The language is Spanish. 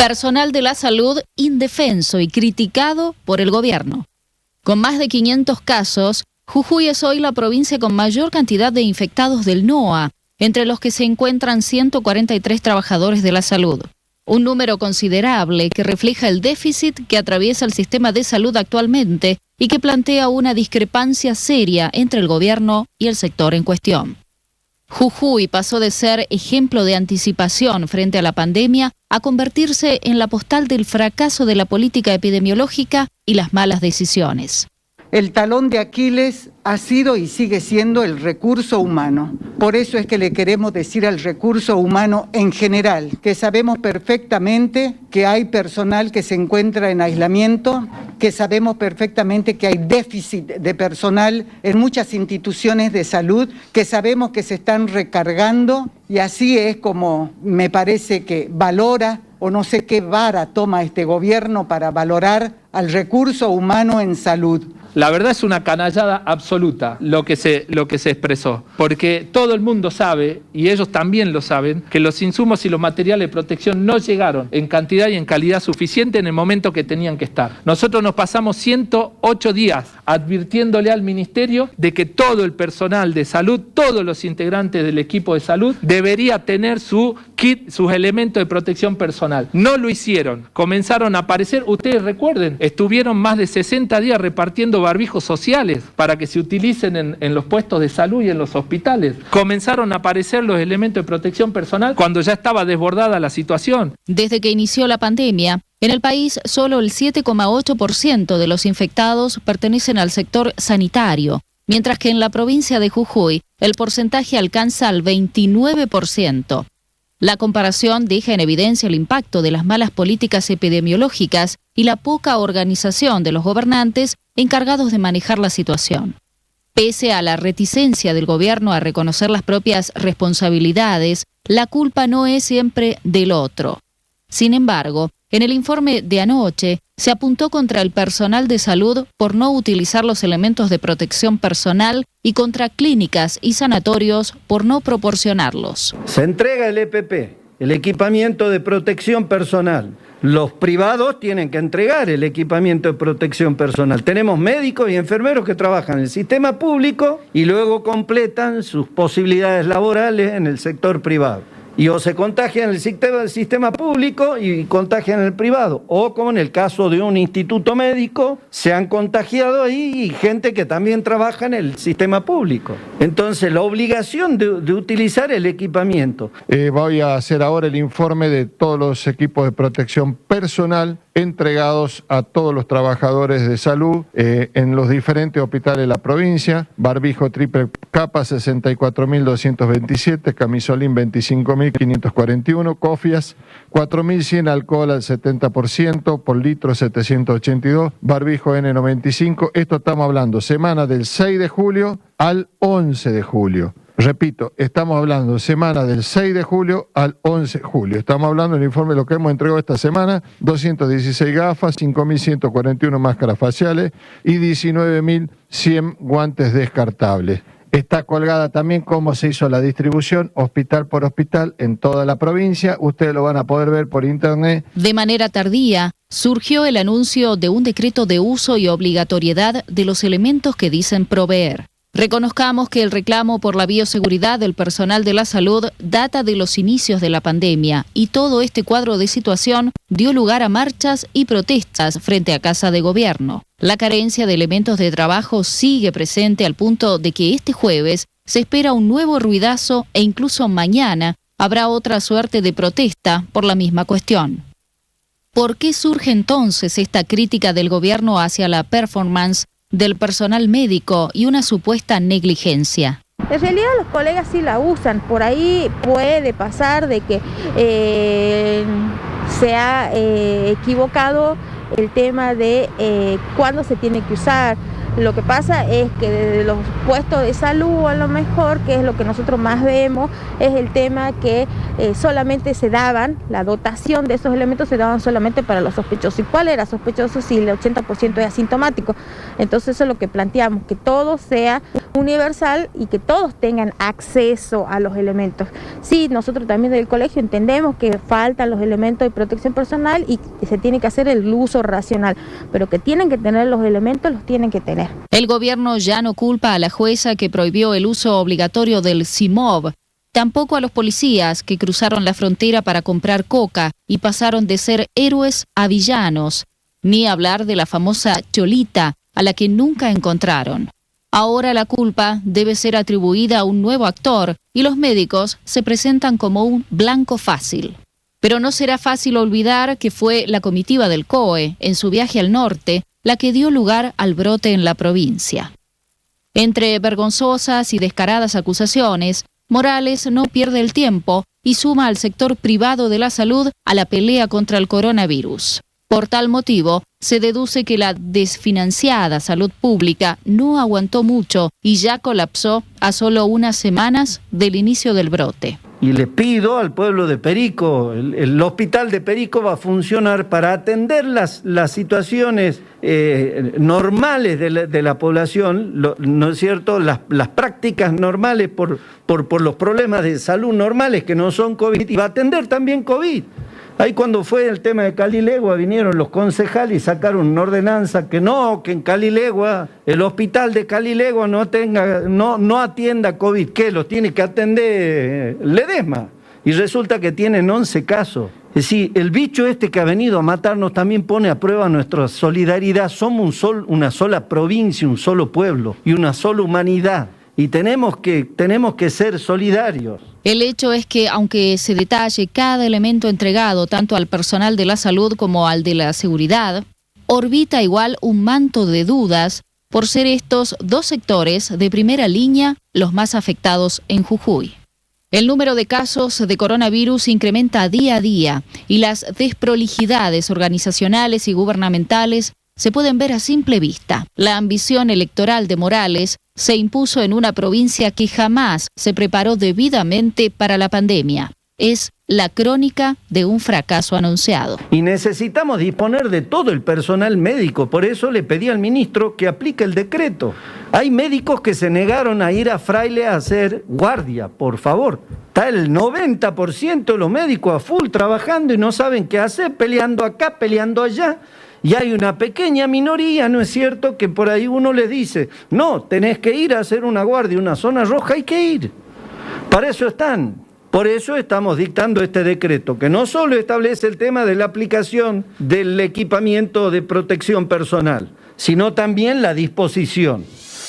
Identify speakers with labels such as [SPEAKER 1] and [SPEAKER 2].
[SPEAKER 1] Personal de la salud indefenso y criticado por el gobierno. Con más de 500 casos, Jujuy es hoy la provincia con mayor cantidad de infectados del NOA, entre los que se encuentran 143 trabajadores de la salud. Un número considerable que refleja el déficit que atraviesa el sistema de salud actualmente y que plantea una discrepancia seria entre el gobierno y el sector en cuestión. Jujuy pasó de ser ejemplo de anticipación frente a la pandemia a convertirse en la postal del fracaso de la política epidemiológica y las malas decisiones.
[SPEAKER 2] El talón de Aquiles ha sido y sigue siendo el recurso humano. Por eso es que le queremos decir al recurso humano en general, que sabemos perfectamente que hay personal que se encuentra en aislamiento, que sabemos perfectamente que hay déficit de personal en muchas instituciones de salud, que sabemos que se están recargando y así es como me parece que valora o no sé qué vara toma este gobierno para valorar al recurso humano en salud.
[SPEAKER 3] La verdad es una canallada absoluta lo que se expresó, porque todo el mundo sabe, y ellos también lo saben, que los insumos y los materiales de protección no llegaron en cantidad y en calidad suficiente en el momento que tenían que estar. Nosotros nos pasamos 108 días advirtiéndole al Ministerio de que todo el personal de salud, todos los integrantes del equipo de salud, debería tener su kit, sus elementos de protección personal. No lo hicieron, comenzaron a aparecer, ustedes recuerden, estuvieron más de 60 días repartiendo barbijos sociales para que se utilicen en los puestos de salud y en los hospitales. Comenzaron a aparecer los elementos de protección personal cuando ya estaba desbordada la situación.
[SPEAKER 1] Desde que inició la pandemia, en el país solo el 7,8% de los infectados pertenecen al sector sanitario, mientras que en la provincia de Jujuy el porcentaje alcanza al 29%. La comparación deja en evidencia el impacto de las malas políticas epidemiológicas y la poca organización de los gobernantes encargados de manejar la situación. Pese a la reticencia del gobierno a reconocer las propias responsabilidades, la culpa no es siempre del otro. Sin embargo, en el informe de anoche se apuntó contra el personal de salud por no utilizar los elementos de protección personal y contra clínicas y sanatorios por no proporcionarlos.
[SPEAKER 4] Se entrega el EPP, el equipamiento de protección personal. Los privados tienen que entregar el equipamiento de protección personal. Tenemos médicos y enfermeros que trabajan en el sistema público y luego completan sus posibilidades laborales en el sector privado. Y o se contagian en el sistema público y contagian en el privado. O como en el caso de un instituto médico, se han contagiado ahí y gente que también trabaja en el sistema público. Entonces, la obligación de utilizar el equipamiento.
[SPEAKER 5] Voy a hacer ahora el informe de todos los equipos de protección personal entregados a todos los trabajadores de salud en los diferentes hospitales de la provincia. Barbijo triple capa 64.227, camisolín 25.541, cofias 4.100, alcohol al 70%, por litro 782, barbijo N95. Esto estamos hablando semana del 6 de julio al 11 de julio. Repito, estamos hablando semana del 6 de julio al 11 de julio. Estamos hablando del informe de lo que hemos entregado esta semana: 216 gafas, 5.141 máscaras faciales y 19.100 guantes descartables. Está colgada también cómo se hizo la distribución hospital por hospital en toda la provincia. Ustedes lo van a poder ver por internet.
[SPEAKER 1] De manera tardía, surgió el anuncio de un decreto de uso y obligatoriedad de los elementos que dicen proveer. Reconozcamos que el reclamo por la bioseguridad del personal de la salud data de los inicios de la pandemia y todo este cuadro de situación dio lugar a marchas y protestas frente a Casa de Gobierno. La carencia de elementos de trabajo sigue presente al punto de que este jueves se espera un nuevo ruidazo e incluso mañana habrá otra suerte de protesta por la misma cuestión. ¿Por qué surge entonces esta crítica del gobierno hacia la performance del personal médico y una supuesta negligencia?
[SPEAKER 6] En realidad los colegas sí la usan, por ahí puede pasar de que se ha equivocado el tema de cuándo se tiene que usar. Lo que pasa es que desde los puestos de salud, a lo mejor, que es lo que nosotros más vemos, es el tema que solamente se daban, la dotación de esos elementos se daban solamente para los sospechosos. ¿Y cuál era sospechoso si el 80% es asintomático? Entonces eso es lo que planteamos, que todo sea universal y que todos tengan acceso a los elementos. Sí, nosotros también del colegio entendemos que faltan los elementos de protección personal y se tiene que hacer el uso racional, pero que tienen que tener los elementos, los tienen que tener.
[SPEAKER 1] El gobierno ya no culpa a la jueza que prohibió el uso obligatorio del CIMOV, tampoco a los policías que cruzaron la frontera para comprar coca y pasaron de ser héroes a villanos, ni hablar de la famosa Cholita, a la que nunca encontraron. Ahora la culpa debe ser atribuida a un nuevo actor y los médicos se presentan como un blanco fácil. Pero no será fácil olvidar que fue la comitiva del COE, en su viaje al norte, la que dio lugar al brote en la provincia. Entre vergonzosas y descaradas acusaciones, Morales no pierde el tiempo y suma al sector privado de la salud a la pelea contra el coronavirus. Por tal motivo, se deduce que la desfinanciada salud pública no aguantó mucho y ya colapsó a solo unas semanas del inicio del brote.
[SPEAKER 4] Y le pido al pueblo de Perico, el hospital de Perico va a funcionar para atender las situaciones normales de la población, ¿no es cierto? Las prácticas normales por los problemas de salud normales que no son COVID, y va a atender también COVID. Ahí cuando fue el tema de Calilegua vinieron los concejales y sacaron una ordenanza que en Calilegua, el hospital de Calilegua no atienda COVID, que lo tiene que atender Ledesma. Y resulta que tienen 11 casos. Es decir, el bicho este que ha venido a matarnos también pone a prueba nuestra solidaridad. Somos una sola provincia, un solo pueblo y una sola humanidad. Y tenemos que ser solidarios.
[SPEAKER 1] El hecho es que, aunque se detalle cada elemento entregado tanto al personal de la salud como al de la seguridad, orbita igual un manto de dudas por ser estos dos sectores de primera línea los más afectados en Jujuy. El número de casos de coronavirus incrementa día a día y las desprolijidades organizacionales y gubernamentales se pueden ver a simple vista. La ambición electoral de Morales se impuso en una provincia que jamás se preparó debidamente para la pandemia. Es la crónica de un fracaso anunciado.
[SPEAKER 4] Y necesitamos disponer de todo el personal médico, por eso le pedí al ministro que aplique el decreto. Hay médicos que se negaron a ir a Fraile a hacer guardia, por favor. Está el 90% de los médicos a full trabajando y no saben qué hacer, peleando acá, peleando allá. Y hay una pequeña minoría, ¿no es cierto?, que por ahí uno les dice, no, tenés que ir a hacer una guardia, una zona roja, hay que ir. Para eso están. Por eso estamos dictando este decreto, que no solo establece el tema de la aplicación del equipamiento de protección personal, sino también la disposición.